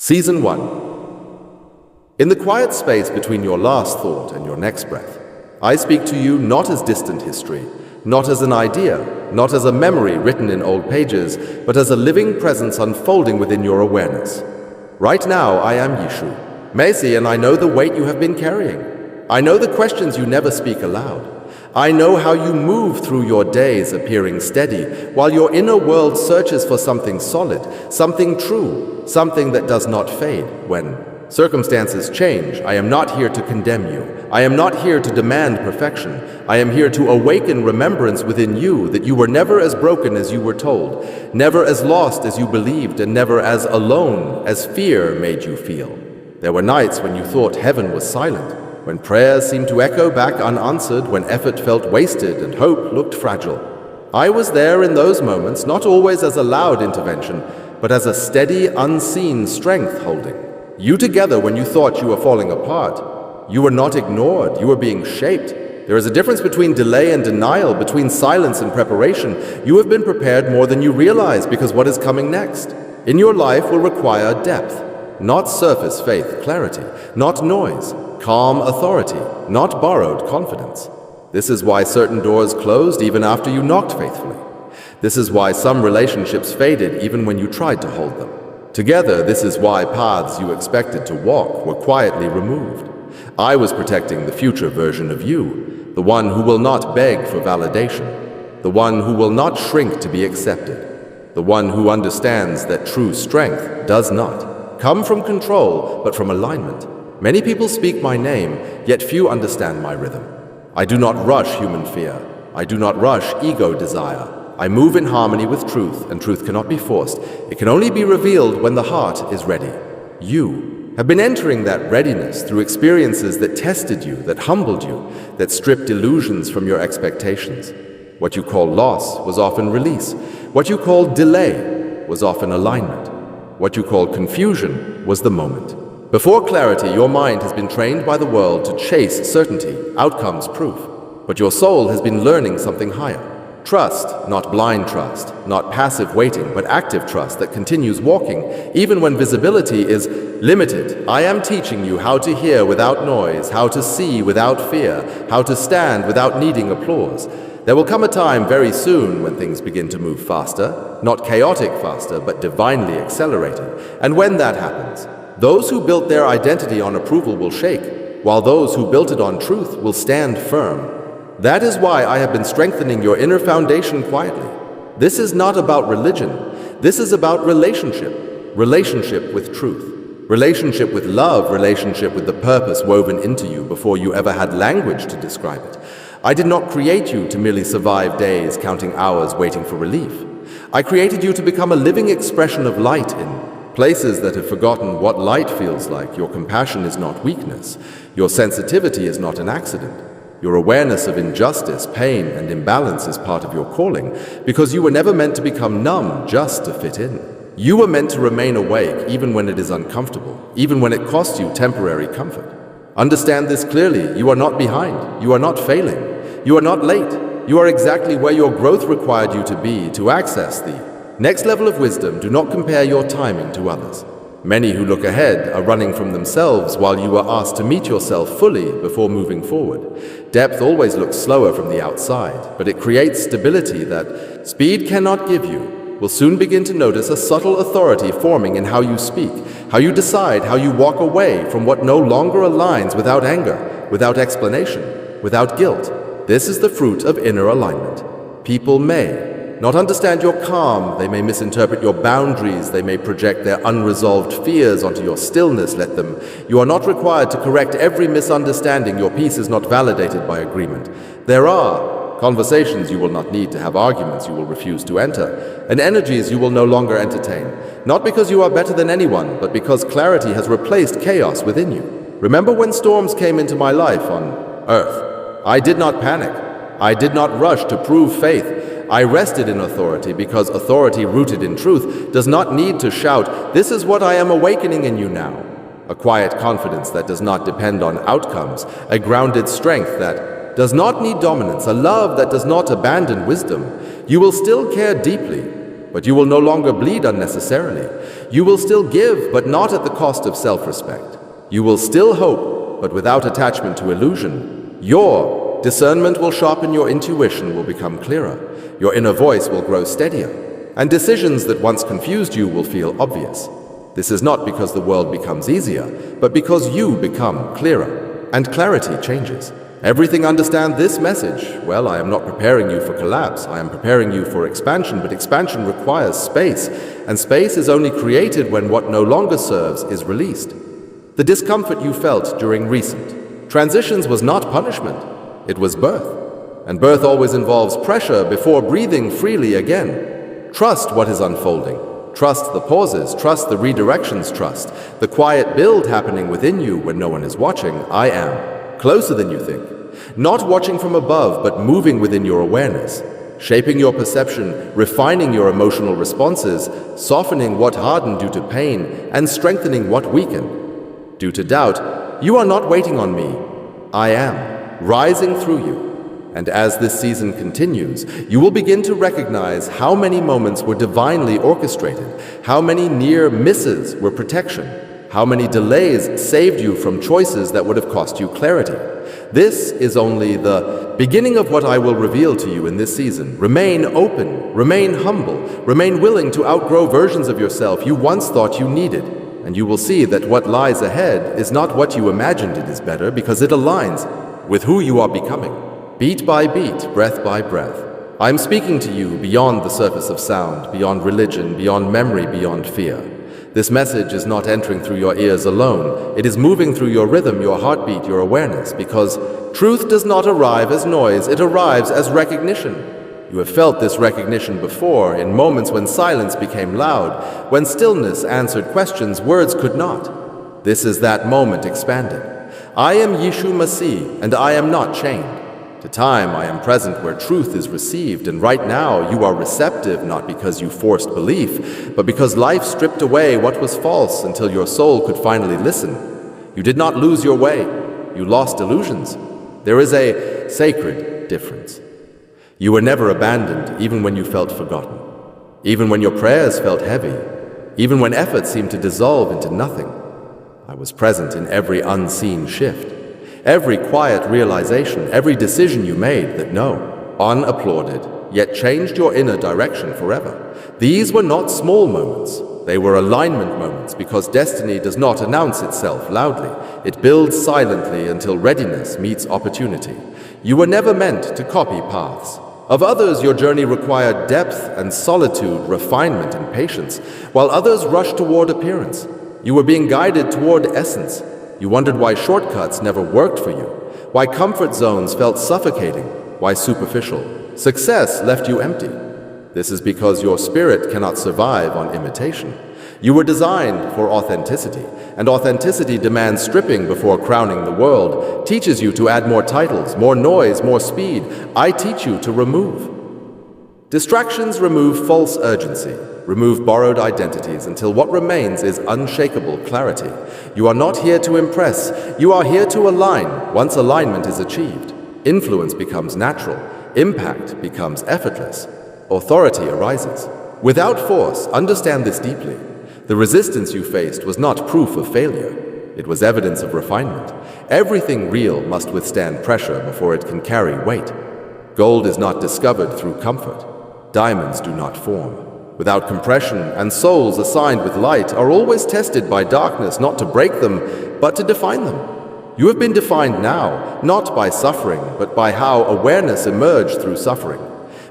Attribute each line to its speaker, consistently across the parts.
Speaker 1: Season 1. In the quiet space between your last thought and your next breath, I speak to you not as distant history, not as an idea, not as a memory written in old pages, but as a living presence unfolding within your awareness. Right now, I am Yishu Masih, and I know the weight you have been carrying. I know the questions you never speak aloud. I know how you move through your days appearing steady, while your inner world searches for something solid, something true, something that does not fade. When circumstances change, I am not here to condemn you. I am not here to demand perfection. I am here to awaken remembrance within you that you were never as broken as you were told, never as lost as you believed, and never as alone as fear made you feel. There were nights when you thought heaven was silent, when prayers seemed to echo back unanswered, when effort felt wasted and hope looked fragile. I was there in those moments, not always as a loud intervention, but as a steady, unseen strength holding you together when you thought you were falling apart. You were not ignored, you were being shaped. There is a difference between delay and denial, between silence and preparation. You have been prepared more than you realize, because what is coming next in your life will require depth, not surface faith, clarity, not noise, calm authority, not borrowed confidence. This is why certain doors closed even after you knocked faithfully. This is why some relationships faded even when you tried to hold them. Together, this is why paths you expected to walk were quietly removed. I was protecting the future version of you, the one who will not beg for validation, the one who will not shrink to be accepted, the one who understands that true strength does not come from control, but from alignment. Many people speak my name, yet few understand my rhythm. I do not rush human fear. I do not rush ego desire. I move in harmony with truth, and truth cannot be forced. It can only be revealed when the heart is ready. You have been entering that readiness through experiences that tested you, that humbled you, that stripped illusions from your expectations. What you call loss was often release. What you called delay was often alignment. What you called confusion was the moment. Before clarity, your mind has been trained by the world to chase certainty, outcomes, proof. But your soul has been learning something higher. Trust, not blind trust, not passive waiting, but active trust that continues walking, even when visibility is limited. I am teaching you how to hear without noise, how to see without fear, how to stand without needing applause. There will come a time very soon when things begin to move faster, not chaotic faster, but divinely accelerated. And when that happens, those who built their identity on approval will shake, while those who built it on truth will stand firm. That is why I have been strengthening your inner foundation quietly. This is not about religion. This is about relationship. Relationship with truth. Relationship with love. Relationship with the purpose woven into you before you ever had language to describe it. I did not create you to merely survive days, counting hours, waiting for relief. I created you to become a living expression of light in places that have forgotten what light feels like. Your compassion is not weakness. Your sensitivity is not an accident. Your awareness of injustice, pain, and imbalance is part of your calling, because you were never meant to become numb just to fit in. You were meant to remain awake even when it is uncomfortable, even when it costs you temporary comfort. Understand this clearly. You are not behind. You are not failing. You are not late. You are exactly where your growth required you to be to access the next level of wisdom. Do not compare your timing to others. Many who look ahead are running from themselves while you are asked to meet yourself fully before moving forward. Depth always looks slower from the outside, but it creates stability that speed cannot give you. Will soon begin to notice a subtle authority forming in how you speak, how you decide, how you walk away from what no longer aligns, without anger, without explanation, without guilt. This is the fruit of inner alignment. People may not understand your calm. They may misinterpret your boundaries. They may project their unresolved fears onto your stillness. Let them. You are not required to correct every misunderstanding. Your peace is not validated by agreement. There are conversations you will not need to have, arguments you will refuse to enter, and energies you will no longer entertain. Not because you are better than anyone, but because clarity has replaced chaos within you. Remember when storms came into my life on earth? I did not panic. I did not rush to prove faith. I rested in authority, because authority rooted in truth does not need to shout, "This is what I am awakening in you now." A quiet confidence that does not depend on outcomes, a grounded strength that does not need dominance, a love that does not abandon wisdom. You will still care deeply, but you will no longer bleed unnecessarily. You will still give, but not at the cost of self-respect. You will still hope, but without attachment to illusion. Your discernment will sharpen, your intuition will become clearer, your inner voice will grow steadier, and decisions that once confused you will feel obvious. This is not because the world becomes easier, but because you become clearer, and clarity changes. Everything understand this message. Well, I am not preparing you for collapse. I am preparing you for expansion, but expansion requires space, and space is only created when what no longer serves is released. The discomfort you felt during recent transitions was not punishment, it was birth. And birth always involves pressure before breathing freely again. Trust what is unfolding. Trust the pauses, trust the redirections, trust the quiet build happening within you when no one is watching. I am closer than you think. Not watching from above, but moving within your awareness, shaping your perception, refining your emotional responses, softening what hardened due to pain, and strengthening what weakened. Due to doubt, you are not waiting on me. I am rising through you. And as this season continues, you will begin to recognize how many moments were divinely orchestrated, how many near misses were protection, how many delays saved you from choices that would have cost you clarity. This is only the beginning of what I will reveal to you in this season. Remain open, remain humble, remain willing to outgrow versions of yourself you once thought you needed, and you will see that what lies ahead is not what you imagined it is better, because it aligns with who you are becoming. Beat by beat, breath by breath, I am speaking to you beyond the surface of sound, beyond religion, beyond memory, beyond fear. This message is not entering through your ears alone. It is moving through your rhythm, your heartbeat, your awareness, because truth does not arrive as noise, it arrives as recognition. You have felt this recognition before, in moments when silence became loud, when stillness answered questions words could not. This is that moment expanded. I am Yishu Masih, and I am not chained. To time, I am present where truth is received, and right now you are receptive, not because you forced belief, but because life stripped away what was false until your soul could finally listen. You did not lose your way, you lost illusions. There is a sacred difference. You were never abandoned, even when you felt forgotten, even when your prayers felt heavy, even when effort seemed to dissolve into nothing. I was present in every unseen shift. Every quiet realization, every decision you made that no, unapplauded, yet changed your inner direction forever. These were not small moments. They were alignment moments, because destiny does not announce itself loudly. It builds silently until readiness meets opportunity. You were never meant to copy paths. Of others, your journey required depth and solitude, refinement and patience, while others rushed toward appearance. You were being guided toward essence. You wondered why shortcuts never worked for you, why comfort zones felt suffocating, why superficial success left you empty. This is because your spirit cannot survive on imitation. You were designed for authenticity, and authenticity demands stripping before crowning the world, teaches you to add more titles, more noise, more speed. I teach you to remove. Distractions remove false urgency. Remove borrowed identities until what remains is unshakable clarity. You are not here to impress, you are here to align. Once alignment is achieved, influence becomes natural, impact becomes effortless, authority arises. Without force, understand this deeply. The resistance you faced was not proof of failure. It was evidence of refinement. Everything real must withstand pressure before it can carry weight. Gold is not discovered through comfort. Diamonds do not form without compression, and souls assigned with light are always tested by darkness, not to break them, but to define them. You have been defined now, not by suffering, but by how awareness emerged through suffering.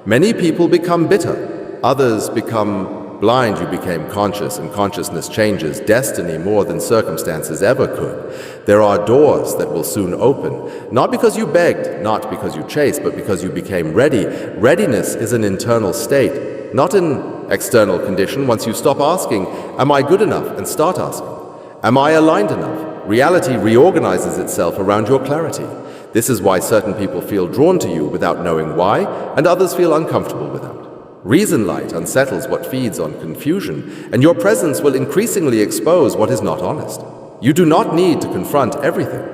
Speaker 1: Many people become bitter, others become blind. You became conscious, and consciousness changes destiny more than circumstances ever could. There are doors that will soon open, not because you begged, not because you chased, but because you became ready. Readiness is an internal state, not an external condition. Once you stop asking, am I good enough, and start asking, am I aligned enough? Reality reorganizes itself around your clarity. This is why certain people feel drawn to you without knowing why, and others feel uncomfortable without. Reason light unsettles what feeds on confusion, and your presence will increasingly expose what is not honest. You do not need to confront everything.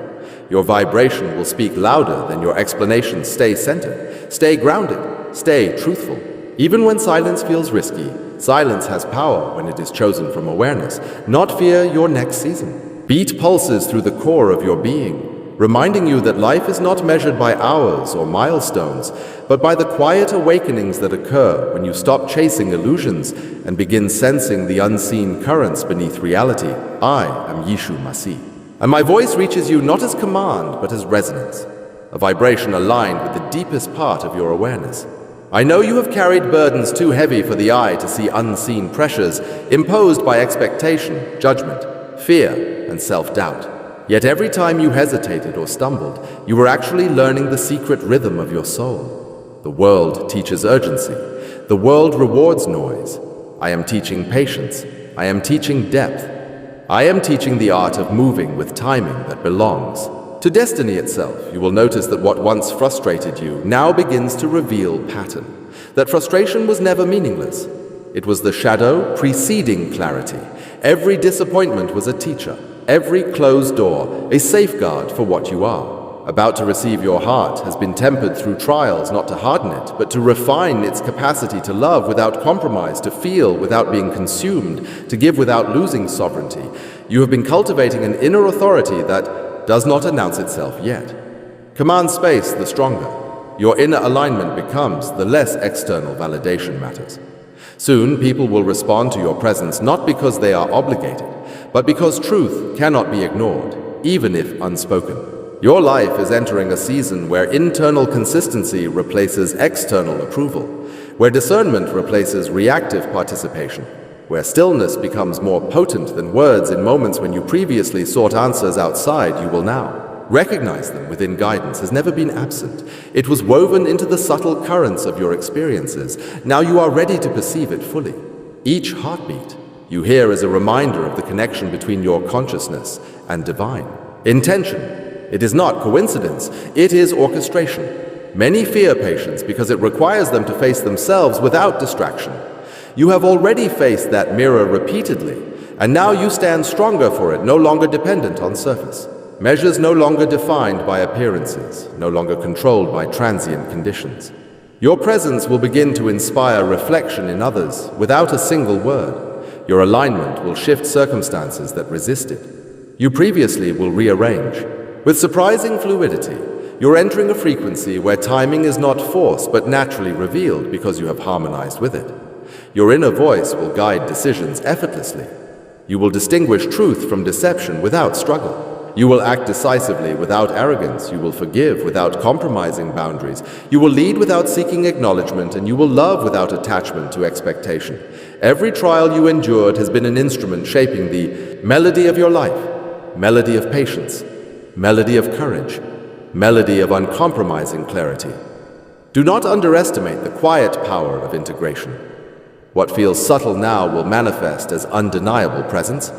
Speaker 1: Your vibration will speak louder than your explanations. Stay centered, stay grounded, stay truthful. Even when silence feels risky, Silence has power when it is chosen from awareness. Not fear your next season. Beat pulses through the core of your being, reminding you that life is not measured by hours or milestones, but by the quiet awakenings that occur when you stop chasing illusions and begin sensing the unseen currents beneath reality. I am Yishu Masih, and my voice reaches you not as command, but as resonance, a vibration aligned with the deepest part of your awareness. I know you have carried burdens too heavy for the eye to see unseen pressures imposed by expectation, judgment, fear, and self-doubt. Yet every time you hesitated or stumbled, you were actually learning the secret rhythm of your soul. The world teaches urgency. The world rewards noise. I am teaching patience. I am teaching depth. I am teaching the art of moving with timing that belongs to destiny itself. You will notice that what once frustrated you now begins to reveal pattern. That frustration was never meaningless. It was the shadow preceding clarity. Every disappointment was a teacher. Every closed door, a safeguard for what you are. About to receive your heart has been tempered through trials, not to harden it, but to refine its capacity to love without compromise, to feel without being consumed, to give without losing sovereignty. You have been cultivating an inner authority that does not announce itself yet. Command space the stronger. Your inner alignment becomes, the less external validation matters. Soon, people will respond to your presence not because they are obligated, but because truth cannot be ignored, even if unspoken. Your life is entering a season where internal consistency replaces external approval, where discernment replaces reactive participation, where stillness becomes more potent than words. In moments when you previously sought answers outside, you will now recognize them within guidance has never been absent. It was woven into the subtle currents of your experiences. Now you are ready to perceive it fully. Each heartbeat you hear is a reminder of the connection between your consciousness and divine. Intention. It is not coincidence, it is orchestration. Many fear patience because it requires them to face themselves without distraction. You have already faced that mirror repeatedly, and now you stand stronger for it, no longer dependent on surface. Measures no longer defined by appearances, no longer controlled by transient conditions. Your presence will begin to inspire reflection in others without a single word. Your alignment will shift circumstances that resisted. You previously will rearrange. With surprising fluidity, you're entering a frequency where timing is not forced but naturally revealed because you have harmonized with it. Your inner voice will guide decisions effortlessly. You will distinguish truth from deception without struggle. You will act decisively without arrogance. You will forgive without compromising boundaries. You will lead without seeking acknowledgement, and you will love without attachment to expectation. Every trial you endured has been an instrument shaping the melody of your life, melody of patience, melody of courage, melody of uncompromising clarity. Do not underestimate the quiet power of integration. What feels subtle now will manifest as undeniable presence.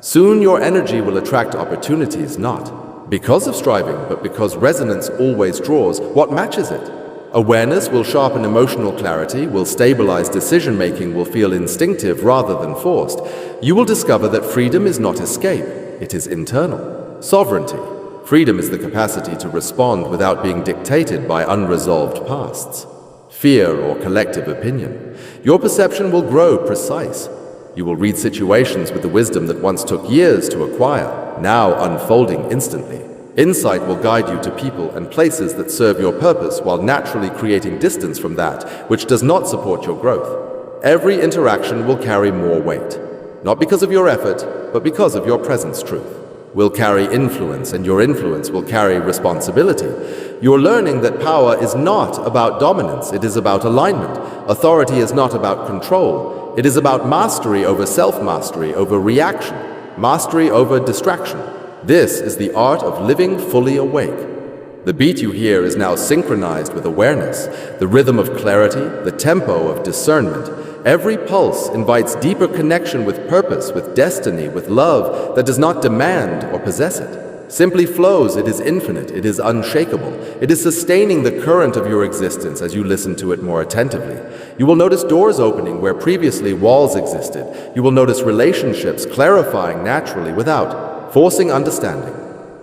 Speaker 1: Soon your energy will attract opportunities not because of striving, but because resonance always draws what matches it. Awareness will sharpen emotional clarity, will stabilize decision-making, will feel instinctive rather than forced. You will discover that freedom is not escape, it is internal. Sovereignty. Freedom is the capacity to respond without being dictated by unresolved pasts, fear, or collective opinion. Your perception will grow precise. You will read situations with the wisdom that once took years to acquire, now unfolding instantly. Insight will guide you to people and places that serve your purpose while naturally creating distance from that which does not support your growth. Every interaction will carry more weight, not because of your effort, but because of your presence truth. Will carry influence, and your influence will carry responsibility. You're learning that power is not about dominance, it is about alignment. Authority is not about control, it is about mastery over self-mastery, over reaction, mastery over distraction. This is the art of living fully awake. The beat you hear is now synchronized with awareness, the rhythm of clarity, the tempo of discernment. Every pulse invites deeper connection with purpose, with destiny, with love that does not demand or possess it. Simply flows. It is infinite, it is unshakable. It is sustaining the current of your existence as you listen to it more attentively. You will notice doors opening where previously walls existed. You will notice relationships clarifying naturally without forcing understanding.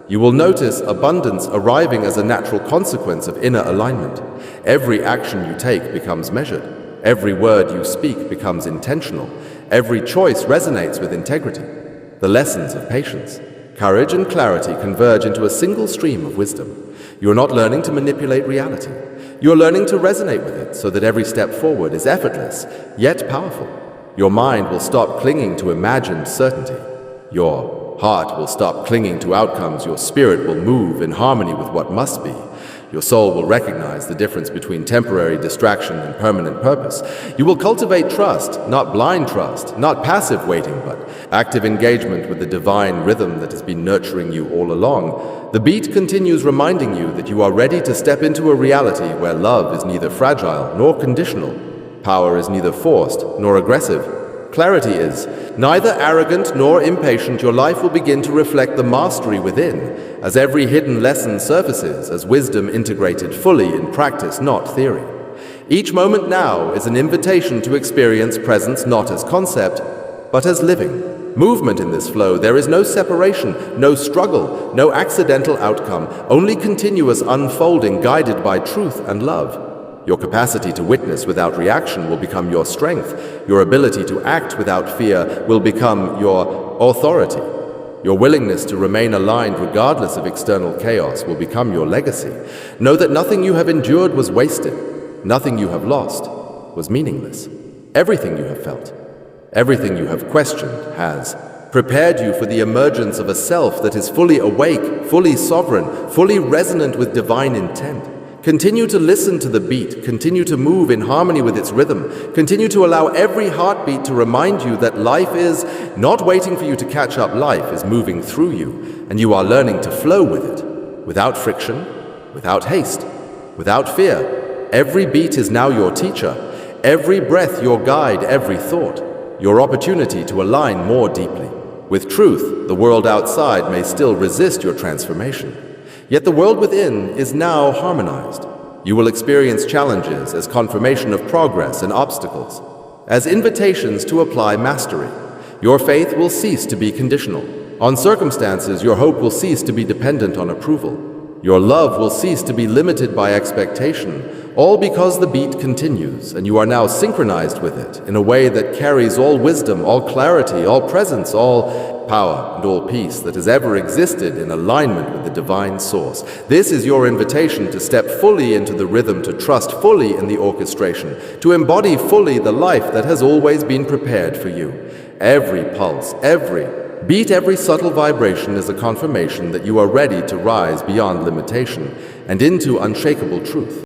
Speaker 1: You will notice abundance arriving as a natural consequence of inner alignment. Every action you take becomes measured. Every word you speak becomes intentional. Every choice resonates with integrity. The lessons of patience, courage, and clarity converge into a single stream of wisdom. You are not learning to manipulate reality. You are learning to resonate with it so that every step forward is effortless, yet powerful. Your mind will stop clinging to imagined certainty. Your heart will stop clinging to outcomes. Your spirit will move in harmony with what must be. Your soul will recognize the difference between temporary distraction and permanent purpose. You will cultivate trust, not blind trust, not passive waiting, but active engagement with the divine rhythm that has been nurturing you all along. The beat continues reminding you that you are ready to step into a reality where love is neither fragile nor conditional. Power is neither forced nor aggressive. Clarity is neither arrogant nor impatient. Your life will begin to reflect the mastery within, as every hidden lesson surfaces as wisdom integrated fully in practice, not theory. Each moment now is an invitation to experience presence not as concept, but as living. Movement in this flow, there is no separation, no struggle, no accidental outcome, only continuous unfolding guided by truth and love. Your capacity to witness without reaction will become your strength. Your ability to act without fear will become your authority. Your willingness to remain aligned regardless of external chaos will become your legacy. Know that nothing you have endured was wasted. Nothing you have lost was meaningless. Everything you have felt, everything you have questioned has prepared you for the emergence of a self that is fully awake, fully sovereign, fully resonant with divine intent. Continue to listen to the beat, continue to move in harmony with its rhythm, continue to allow every heartbeat to remind you that life is not waiting for you to catch up, life is moving through you, and you are learning to flow with it, without friction, without haste, without fear. Every beat is now your teacher, every breath your guide, every thought your opportunity to align more deeply. With truth, the world outside may still resist your transformation. Yet the world within is now harmonized. You will experience challenges as confirmation of progress and obstacles, as invitations to apply mastery. Your faith will cease to be conditional. On circumstances, your hope will cease to be dependent on approval. Your love will cease to be limited by expectation, all because the beat continues, and you are now synchronized with it in a way that carries all wisdom, all clarity, all presence, all power, and all peace that has ever existed in alignment with the divine source. This is your invitation to step fully into the rhythm, to trust fully in the orchestration, to embody fully the life that has always been prepared for you. Every pulse, every beat, every subtle vibration is a confirmation that you are ready to rise beyond limitation and into unshakable truth.